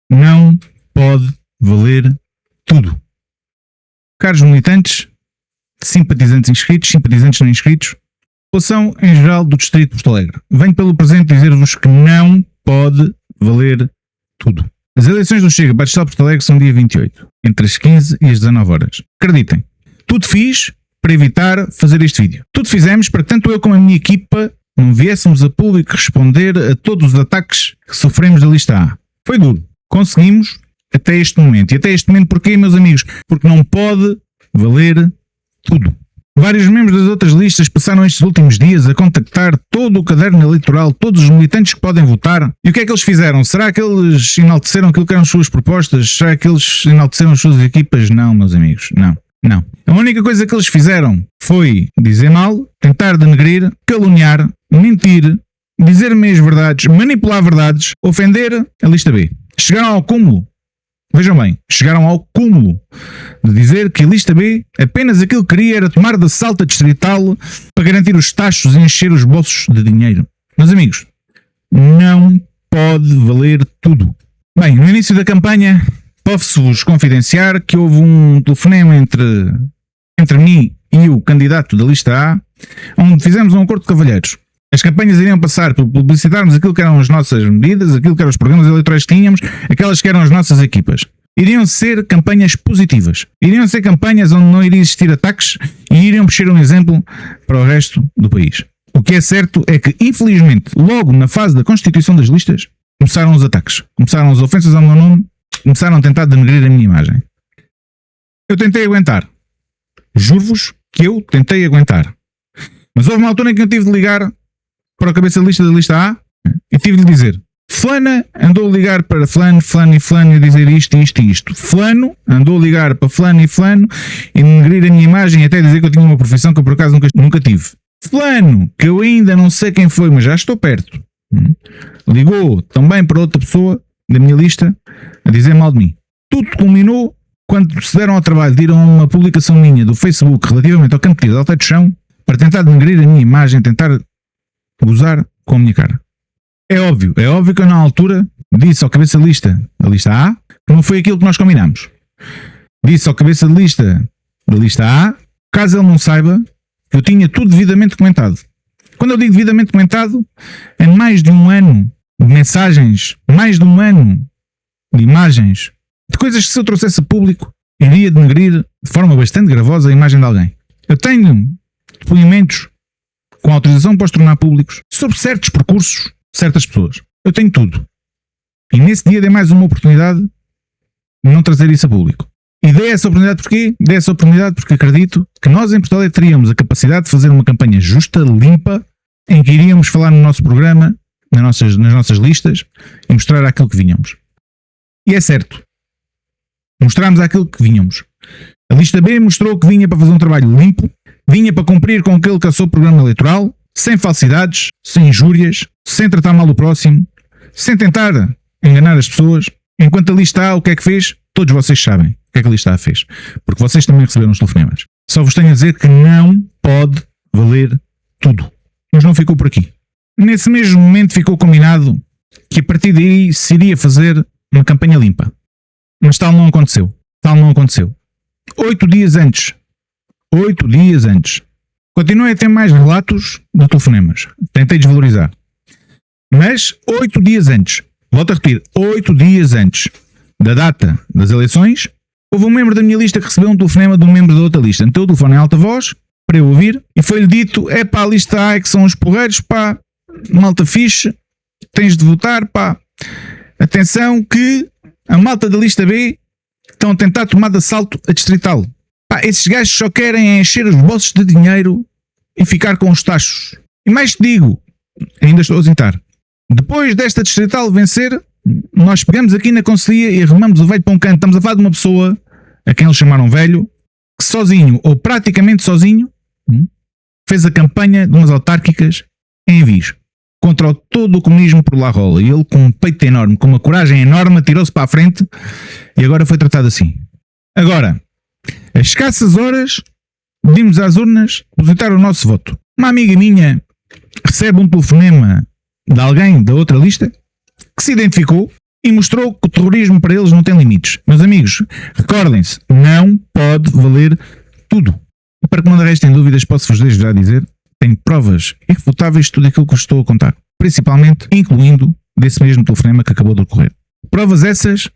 não pode valer tudo. Caros militantes, simpatizantes inscritos, simpatizantes não inscritos, população em geral do Distrito de Porto Alegre, venho pelo presente dizer-vos que não pode valer tudo. As eleições do Chega para o Distrito de Porto Alegre são dia 28, entre as 15 e as 19 horas. Acreditem, tudo fiz para evitar fazer este vídeo. Tudo fizemos para que tanto eu como a minha equipa não viéssemos a público responder a todos os ataques que sofremos da lista A. Foi duro. Conseguimos até este momento. E até este momento porquê, meus amigos? Porque não pode valer tudo. Vários membros das outras listas passaram estes últimos dias a contactar todo o caderno eleitoral, todos os militantes que podem votar. E o que é que eles fizeram? Será que eles enalteceram aquilo que eram as suas propostas? Será que eles enalteceram as suas equipas? Não, meus amigos, não. Não. A única coisa que eles fizeram foi dizer mal, tentar denegrir, caluniar, mentir, dizer meias verdades, manipular verdades, ofender a lista B. Chegaram ao cúmulo. Vejam bem, chegaram ao cúmulo de dizer que a lista B apenas aquilo que queria era tomar de assalto a distrital para garantir os tachos e encher os bolsos de dinheiro. Meus amigos, não pode valer tudo. Bem, no início da campanha, posso-vos confidenciar que houve um telefonema entre mim e o candidato da lista A, onde fizemos um acordo de cavalheiros. As campanhas iriam passar por publicitarmos aquilo que eram as nossas medidas, aquilo que eram os programas eleitorais que tínhamos, aquelas que eram as nossas equipas. Iriam ser campanhas positivas. Iriam ser campanhas onde não iria existir ataques e iriam mexer um exemplo para o resto do país. O que é certo é que, infelizmente, logo na fase da constituição das listas, começaram os ataques. Começaram as ofensas ao meu nome, começaram a tentar denegrir a minha imagem. Eu tentei aguentar. Juro-vos que eu tentei aguentar. Mas houve uma altura em que eu tive de ligar para a cabeça de lista da lista A e tive de lhe dizer: Fulana andou a ligar para fulano e fulano e dizer isto e isto e isto. Fulano andou a ligar para fulano e denegrir a minha imagem e até dizer que eu tinha uma profissão que eu por acaso nunca tive. Fulano, que eu ainda não sei quem foi, mas já estou perto, ligou também para outra pessoa da minha lista a dizer mal de mim. Tudo culminou quando se deram ao trabalho de ir a uma publicação minha do Facebook relativamente ao campo de alta de chão para tentar denegrir a minha imagem, tentar gozar com a minha cara. É óbvio que eu na altura disse ao cabeça de lista da lista A que não foi aquilo que nós combinamos. Disse ao cabeça de lista da lista A, caso ele não saiba, que eu tinha tudo devidamente documentado. Quando eu digo devidamente documentado, é mais de um ano de mensagens, mais de um ano de imagens, de coisas que se eu trouxesse a público, iria denegrir de forma bastante gravosa a imagem de alguém. Eu tenho depoimentos com autorização para os tornar públicos sobre certos percursos de certas pessoas. Eu tenho tudo. E nesse dia dei mais uma oportunidade de não trazer isso a público. E dei essa oportunidade porquê? Dei essa oportunidade porque acredito que nós em Porto Alegre teríamos a capacidade de fazer uma campanha justa, limpa, em que iríamos falar no nosso programa, nas nossas listas, e mostrar aquilo que vinhamos. E é certo. Mostramos aquilo que vinhamos. A lista B mostrou que vinha para fazer um trabalho limpo, vinha para cumprir com aquele que é o seu programa eleitoral, sem falsidades, sem injúrias, sem tratar mal o próximo, sem tentar enganar as pessoas. Enquanto a lista A o que é que fez, todos vocês sabem o que é que a lista A fez, porque vocês também receberam os telefonemas. Só vos tenho a dizer que não pode valer tudo. Mas não ficou por aqui. Nesse mesmo momento ficou combinado que a partir daí se iria fazer uma campanha limpa. Mas tal não aconteceu. 8 dias antes, continuei a ter mais relatos de telefonemas. Tentei desvalorizar. Mas 8 dias antes, volto a repetir, 8 dias antes da data das eleições, houve um membro da minha lista que recebeu um telefonema de um membro da outra lista. Meteu o telefone em alta voz para eu ouvir e foi-lhe dito: é pá, a lista A é que são os porreiros, pá, malta fixe, tens de votar, pá. Atenção que a malta da lista B estão a tentar tomar de assalto a distrital. Pá, esses gajos só querem encher os bolsos de dinheiro e ficar com os tachos. E mais te digo, ainda estou a hesitar. Depois desta distrital vencer, nós pegamos aqui na conselhia e arrumamos o velho para um canto. Estamos a falar de uma pessoa a quem eles chamaram velho, que sozinho, ou praticamente sozinho, fez a campanha de umas autárquicas em Viz, contra todo o comunismo por lá rola. E ele, com um peito enorme, com uma coragem enorme, tirou-se para a frente e agora foi tratado assim. Agora, a escassas horas, pedimos às urnas depositar o nosso voto. Uma amiga minha recebe um telefonema de alguém da outra lista que se identificou e mostrou que o terrorismo para eles não tem limites. Meus amigos, recordem-se, não pode valer tudo. E para que não restem dúvidas, posso-vos desde já dizer, tenho provas irrefutáveis de tudo aquilo que vos estou a contar. Principalmente, incluindo desse mesmo telefonema que acabou de ocorrer. Provas essas,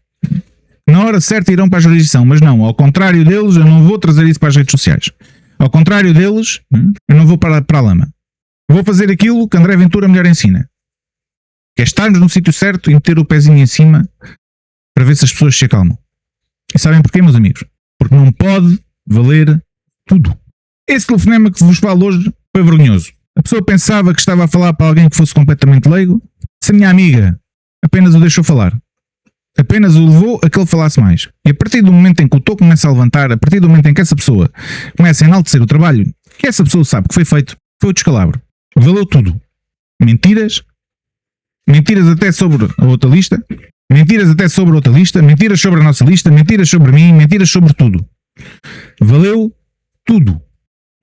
na hora certa irão para a jurisdição, mas não, ao contrário deles, eu não vou trazer isso para as redes sociais. Ao contrário deles, eu não vou para a lama. Vou fazer aquilo que André Ventura melhor ensina. Que é estarmos no sítio certo e meter o pezinho em cima para ver se as pessoas se acalmam. E sabem porquê, meus amigos? Porque não pode valer tudo. Esse telefonema que vos falo hoje foi vergonhoso. A pessoa pensava que estava a falar para alguém que fosse completamente leigo. Se a minha amiga apenas o deixou falar, apenas o levou a que ele falasse mais. E a partir do momento em que o toco começa a levantar, a partir do momento em que essa pessoa começa a enaltecer o trabalho que essa pessoa sabe que foi feito, foi o descalabro. Valeu tudo. Mentiras até sobre a outra lista, mentiras até sobre outra lista, mentiras sobre a nossa lista, mentiras sobre mim, mentiras sobre tudo. Valeu tudo.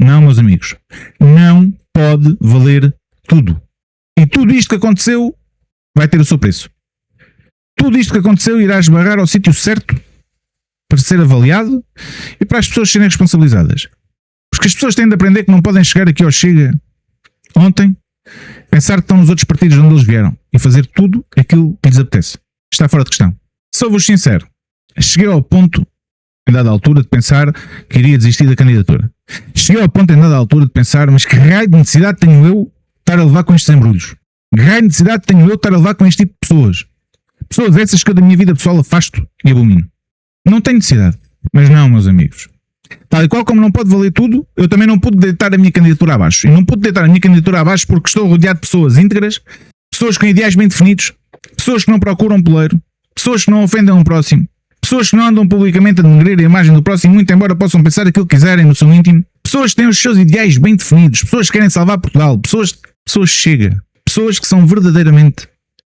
Não, meus amigos, não pode valer tudo. E tudo isto que aconteceu vai ter o seu preço. Tudo isto que aconteceu irá esbarrar ao sítio certo para ser avaliado e para as pessoas serem responsabilizadas. Porque as pessoas têm de aprender que não podem chegar aqui ao Chega ontem, pensar que estão nos outros partidos de onde eles vieram e fazer tudo aquilo que lhes apetece. Está fora de questão. Sou-vos sincero, cheguei ao ponto, em dada altura, de pensar que iria desistir da candidatura. Cheguei ao ponto, em dada altura, de pensar, mas que raio de necessidade tenho eu estar a levar com estes embrulhos? Que raio de necessidade tenho eu estar a levar com este tipo de pessoas? Pessoas essas que eu da minha vida pessoal afasto e abomino. Não tenho necessidade. Mas não, meus amigos. Tal e qual como não pode valer tudo, eu também não pude deitar a minha candidatura abaixo. E não pude deitar a minha candidatura abaixo porque estou rodeado de pessoas íntegras, pessoas com ideais bem definidos, pessoas que não procuram poleiro, pessoas que não ofendem um próximo, pessoas que não andam publicamente a denegrir a imagem do próximo, muito embora possam pensar aquilo que quiserem no seu íntimo, pessoas que têm os seus ideais bem definidos, pessoas que querem salvar Portugal, pessoas chega, pessoas que são verdadeiramente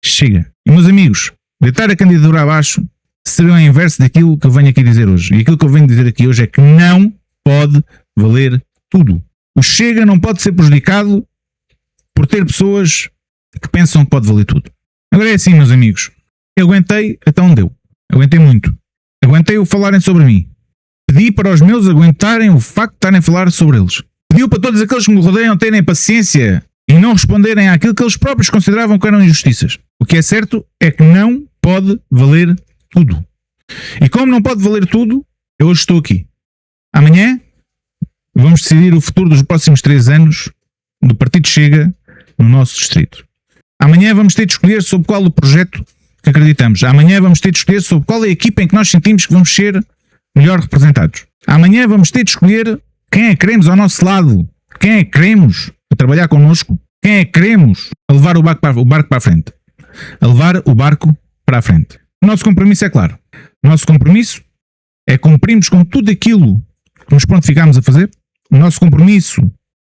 chega. E meus amigos, deitar a candidatura abaixo seria o inverso daquilo que eu venho aqui dizer hoje. E aquilo que eu venho dizer aqui hoje é que não pode valer tudo. O Chega não pode ser prejudicado por ter pessoas que pensam que pode valer tudo. Agora é assim, meus amigos. Eu aguentei até onde deu. Aguentei muito. Aguentei o falarem sobre mim. Pedi para os meus aguentarem o facto de estarem a falar sobre eles. Pedi para todos aqueles que me rodeiam terem paciência e não responderem àquilo que eles próprios consideravam que eram injustiças. O que é certo é que não pode valer tudo. E como não pode valer tudo, eu hoje estou aqui. Amanhã vamos decidir o futuro dos próximos 3 anos do Partido Chega no nosso distrito. Amanhã vamos ter de escolher sobre qual o projeto que acreditamos. Amanhã vamos ter de escolher sobre qual é a equipa em que nós sentimos que vamos ser melhor representados. Amanhã vamos ter de escolher quem é que queremos ao nosso lado, quem é que queremos a trabalhar connosco, quem é que queremos a levar o barco para a frente. A levar o barco para a frente. O nosso compromisso é claro. O nosso compromisso é cumprirmos com tudo aquilo que nos prontificámos a fazer. O nosso compromisso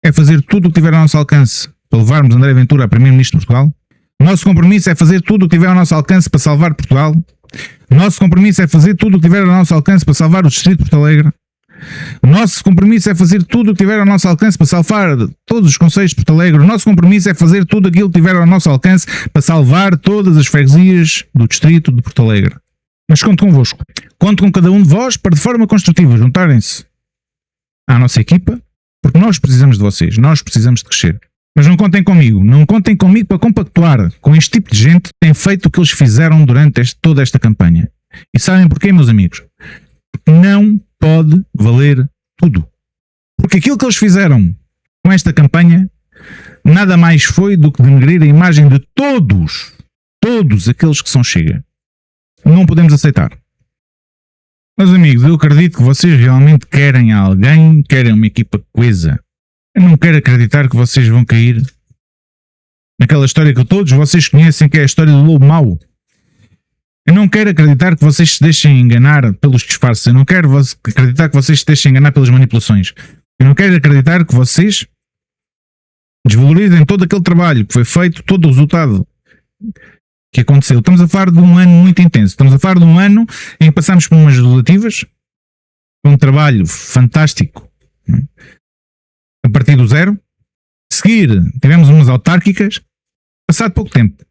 é fazer tudo o que tiver ao nosso alcance para levarmos André Ventura a Primeiro-Ministro de Portugal. O nosso compromisso é fazer tudo o que tiver ao nosso alcance para salvar Portugal. O nosso compromisso é fazer tudo o que tiver ao nosso alcance para salvar o Distrito de Porto Alegre. O nosso compromisso é fazer tudo o que tiver ao nosso alcance para salvar todos os concelhos de Porto Alegre. O nosso compromisso é fazer tudo aquilo que tiver ao nosso alcance para salvar todas as freguesias do Distrito de Porto Alegre. Mas conto convosco. Conto com cada um de vós para de forma construtiva juntarem-se à nossa equipa, porque nós precisamos de vocês. Nós precisamos de crescer. Mas não contem comigo. Não contem comigo para compactuar com este tipo de gente que tem feito o que eles fizeram durante toda esta campanha. E sabem porquê, meus amigos? Porque não pode valer tudo. Porque aquilo que eles fizeram com esta campanha nada mais foi do que denegrir a imagem de todos aqueles que são Chega. Não podemos aceitar. Meus amigos, eu acredito que vocês realmente querem alguém, querem uma equipa coesa. Eu não quero acreditar que vocês vão cair naquela história que todos vocês conhecem, que é a história do lobo mau. Eu não quero acreditar que vocês se deixem enganar pelos disfarces. Eu não quero acreditar que vocês se deixem enganar pelas manipulações. Eu não quero acreditar que vocês desvalorizem todo aquele trabalho que foi feito, todo o resultado que aconteceu. Estamos a falar de um ano muito intenso. Estamos a falar de um ano em que passámos por umas legislativas, um trabalho fantástico a partir do zero. A seguir, tivemos umas autárquicas, passado pouco tempo.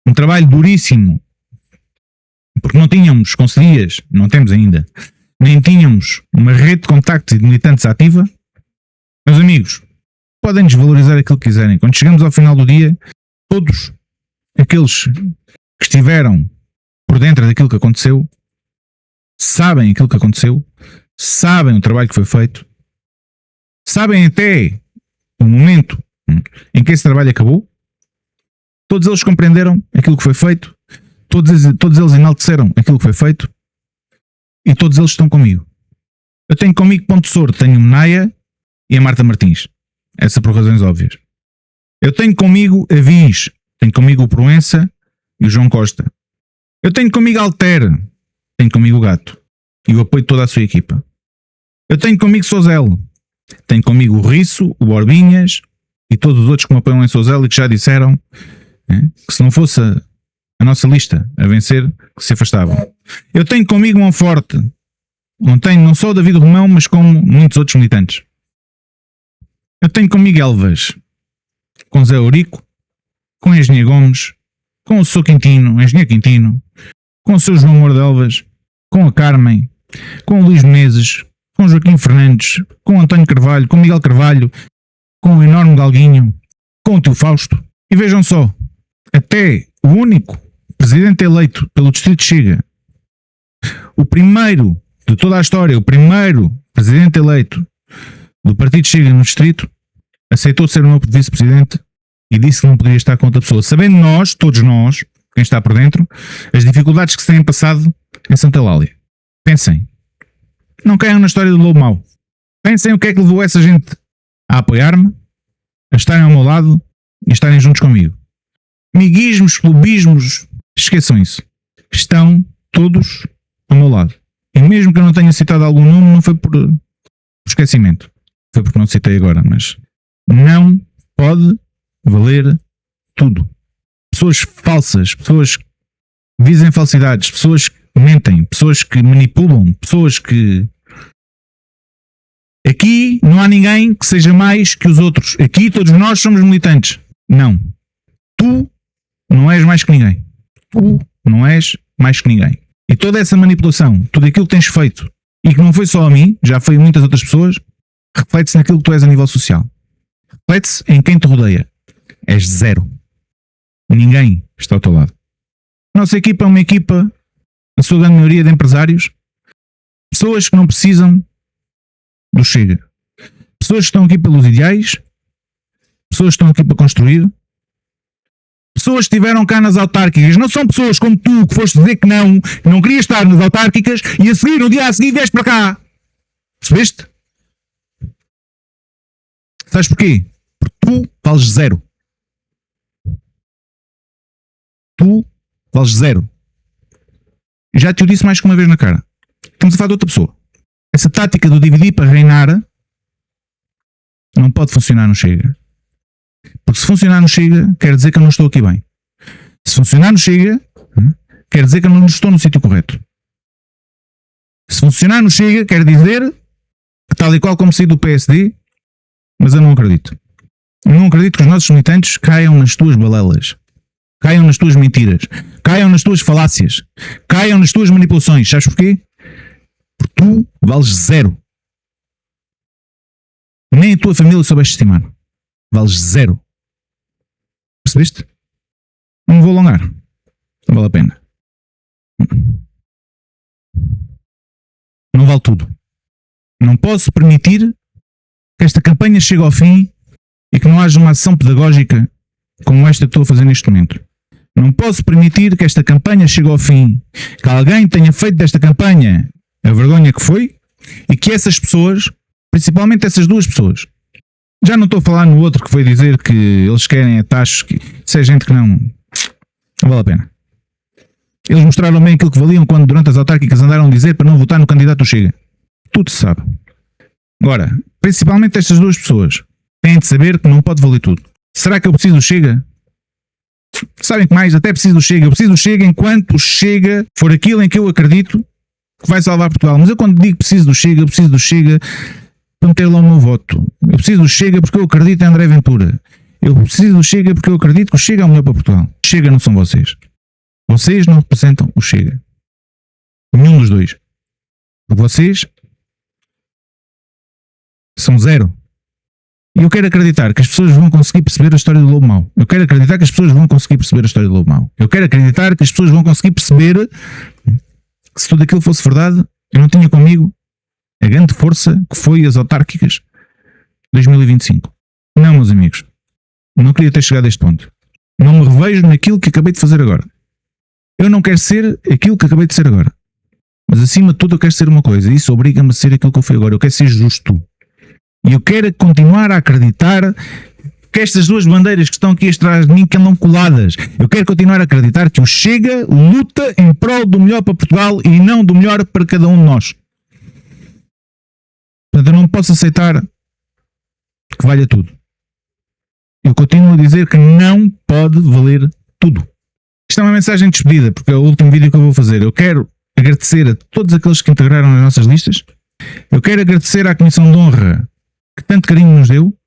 Um trabalho duríssimo porque não tínhamos conselheiros, não temos ainda, nem tínhamos uma rede de contactos e de militantes ativa, meus amigos, podem desvalorizar aquilo que quiserem. Quando chegamos ao final do dia, todos aqueles que estiveram por dentro daquilo que aconteceu, sabem aquilo que aconteceu, sabem o trabalho que foi feito, sabem até o momento em que esse trabalho acabou, todos eles compreenderam aquilo que foi feito, todos eles enalteceram aquilo que foi feito e todos eles estão comigo. Eu tenho comigo Ponte Sordo, tenho Menaia e a Marta Martins. Essa por razões óbvias. Eu tenho comigo a Viz, tenho comigo o Proença e o João Costa. Eu tenho comigo a Alter, tenho comigo o Gato e o apoio de toda a sua equipa. Eu tenho comigo Sozel, tenho comigo o Risso, o Borbinhas e todos os outros que me apoiam em Sozel e que já disseram que se não fosse a nossa lista a vencer, que se afastavam. Eu tenho comigo Monforte, não só o David Romão, mas como muitos outros militantes. Eu tenho comigo Elvas, com Zé Eurico, com o Engenheiro Gomes, com o Sr. Quintino, o Engenheiro Quintino, com o Sr. João Moura de Elvas, com a Carmen, com o Luís Menezes, com o Joaquim Fernandes, com o António Carvalho, com o Miguel Carvalho, com o enorme Galguinho, com o tio Fausto. E vejam só, até o único presidente eleito pelo Distrito Chega, o primeiro de toda a história, o primeiro presidente eleito do Partido Chega no Distrito, aceitou ser o meu vice-presidente e disse que não poderia estar com outra pessoa, sabendo nós, todos nós, quem está por dentro, as dificuldades que se têm passado em Santa Eulália. Pensem, não caiam na história do lobo mau. Pensem o que é que levou essa gente a apoiar-me, a estarem ao meu lado e a estarem juntos comigo. Miguismos, clubismos, esqueçam isso. Estão todos ao meu lado. E mesmo que eu não tenha citado algum nome, não foi por esquecimento. Foi porque não citei agora, mas não pode valer tudo. Pessoas falsas, pessoas que dizem falsidades, pessoas que mentem, pessoas que manipulam, pessoas que... Aqui não há ninguém que seja mais que os outros. Aqui todos nós somos militantes. Não. Tu não és mais que ninguém. Tu não és mais que ninguém. E toda essa manipulação, tudo aquilo que tens feito, e que não foi só a mim, já foi a muitas outras pessoas, reflete-se naquilo que tu és a nível social. Reflete-se em quem te rodeia. És zero. Ninguém está ao teu lado. A nossa equipa é uma equipa, na sua grande maioria, de empresários, pessoas que não precisam do Chega. Pessoas que estão aqui pelos ideais, pessoas que estão aqui para construir, pessoas que estiveram cá nas autárquicas, não são pessoas como tu que foste dizer que não querias estar nas autárquicas e a seguir, no dia a seguir, vieste para cá. Percebeste? Sabes porquê? Porque tu vales zero. Tu vales zero. Já te o disse mais que uma vez na cara. Estamos a falar de outra pessoa. Essa tática do dividir para reinar não pode funcionar no Chega. Porque se funcionar no Chega, quer dizer que eu não estou aqui bem. Se funcionar no Chega, quer dizer que eu não estou no sítio correto. Se funcionar no Chega, quer dizer que tal e qual como saí do PSD, mas eu não acredito. Eu não acredito que os nossos militantes caiam nas tuas balelas. Caiam nas tuas mentiras. Caiam nas tuas falácias. Caiam nas tuas manipulações. Sabes porquê? Porque tu vales zero. Nem a tua família soubeste estimar. Vales zero. Percebeste? Não me vou alongar. Não vale a pena. Não vale tudo. Não posso permitir que esta campanha chegue ao fim e que não haja uma ação pedagógica como esta que estou a fazer neste momento. Não posso permitir que esta campanha chegue ao fim, que alguém tenha feito desta campanha a vergonha que foi e que essas pessoas, principalmente essas duas pessoas, já não estou a falar no outro que foi dizer que eles querem a taxas, se é gente que não vale a pena. Eles mostraram bem aquilo que valiam quando durante as autárquicas andaram a dizer para não votar no candidato do Chega. Tudo se sabe. Agora, principalmente estas duas pessoas têm de saber que não pode valer tudo. Será que eu preciso do Chega? Sabem que mais? Até preciso do Chega. Eu preciso do Chega enquanto o Chega for aquilo em que eu acredito que vai salvar Portugal. Mas eu quando digo preciso do Chega para meter lá o meu voto. Eu preciso do Chega porque eu acredito em André Ventura. Eu preciso do Chega porque eu acredito que o Chega é o melhor para Portugal. Chega não são vocês. Vocês não representam o Chega. Nenhum dos dois. Porque vocês são zero. E eu quero acreditar que as pessoas vão conseguir perceber a história do lobo mau. Eu quero acreditar que as pessoas vão conseguir perceber a história do lobo mau. Eu quero acreditar que as pessoas vão conseguir perceber que se tudo aquilo fosse verdade, eu não tinha comigo a grande força que foi as autárquicas 2025. Não, meus amigos. Não queria ter chegado a este ponto. Não me revejo naquilo que acabei de fazer agora. Eu não quero ser aquilo que acabei de ser agora. Mas acima de tudo eu quero ser uma coisa. E isso obriga-me a ser aquilo que eu fui agora. Eu quero ser justo. E eu quero continuar a acreditar que estas duas bandeiras que estão aqui atrás de mim que andam coladas. Eu quero continuar a acreditar que o Chega luta em prol do melhor para Portugal e não do melhor para cada um de nós. Portanto, eu não posso aceitar que valha tudo. Eu continuo a dizer que não pode valer tudo. Isto é uma mensagem de despedida, porque é o último vídeo que eu vou fazer. Eu quero agradecer a todos aqueles que integraram as nossas listas. Eu quero agradecer à Comissão de Honra que tanto carinho nos deu.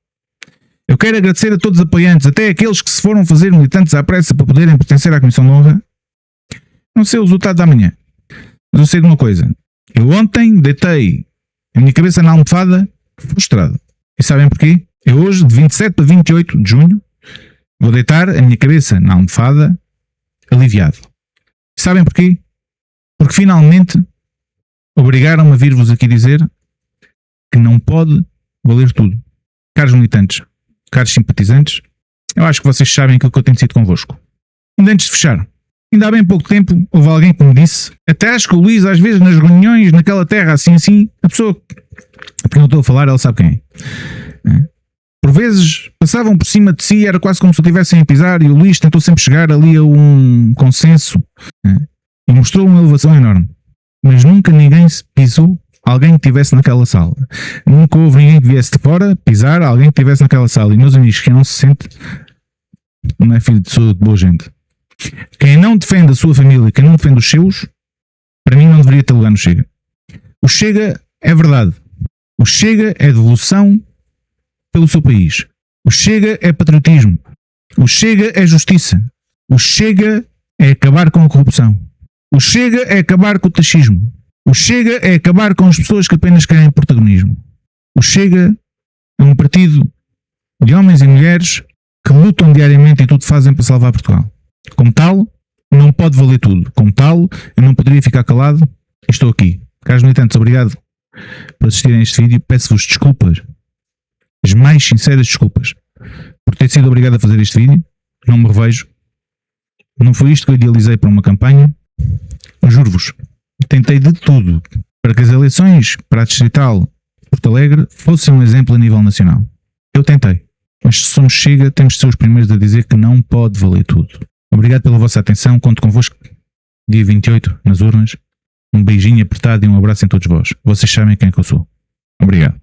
Eu quero agradecer a todos os apoiantes, até aqueles que se foram fazer militantes à pressa para poderem pertencer à Comissão de Honra. Não sei o resultado da manhã, mas eu sei de uma coisa. Eu ontem deitei a minha cabeça na almofada frustrado. E sabem porquê? Eu hoje, de 27 para 28 de junho, vou deitar a minha cabeça na almofada aliviado. E sabem porquê? Porque finalmente obrigaram-me a vir-vos aqui dizer que não pode valer tudo. Caros militantes, caros simpatizantes, eu acho que vocês sabem aquilo que eu tenho sido convosco. Ainda antes de fechar, ainda há bem pouco tempo, houve alguém que me disse, até acho que o Luís, às vezes, nas reuniões, naquela terra, assim, a pessoa que não estou a falar, ela sabe quem é. Por vezes, passavam por cima de si, era quase como se o tivessem a pisar, e o Luís tentou sempre chegar ali a um consenso, e mostrou uma elevação enorme. Mas nunca ninguém se pisou alguém que estivesse naquela sala. Nunca houve ninguém que viesse de fora pisar alguém que estivesse naquela sala. E meus amigos, quem não se sente não é filho de boa gente. Quem não defende a sua família, quem não defende os seus, para mim não deveria ter lugar no Chega. O Chega é verdade. O Chega é devolução pelo seu país. O Chega é patriotismo. O Chega é justiça. O Chega é acabar com a corrupção. O Chega é acabar com o taxismo. O Chega é acabar com as pessoas que apenas querem protagonismo. O Chega é um partido de homens e mulheres que lutam diariamente e tudo fazem para salvar Portugal. Como tal, não pode valer tudo. Como tal, eu não poderia ficar calado e estou aqui. Caros militantes, obrigado por assistirem a este vídeo. Peço-vos desculpas, as mais sinceras desculpas, por ter sido obrigado a fazer este vídeo. Não me revejo. Não foi isto que eu idealizei para uma campanha. Juro-vos. Tentei de tudo para que as eleições para a Distrital de Porto Alegre fossem um exemplo a nível nacional. Eu tentei. Mas se somos Chega, temos de ser os primeiros a dizer que não pode valer tudo. Obrigado pela vossa atenção. Conto convosco dia 28 nas urnas. Um beijinho apertado e um abraço em todos vós. Vocês sabem quem é que eu sou. Obrigado.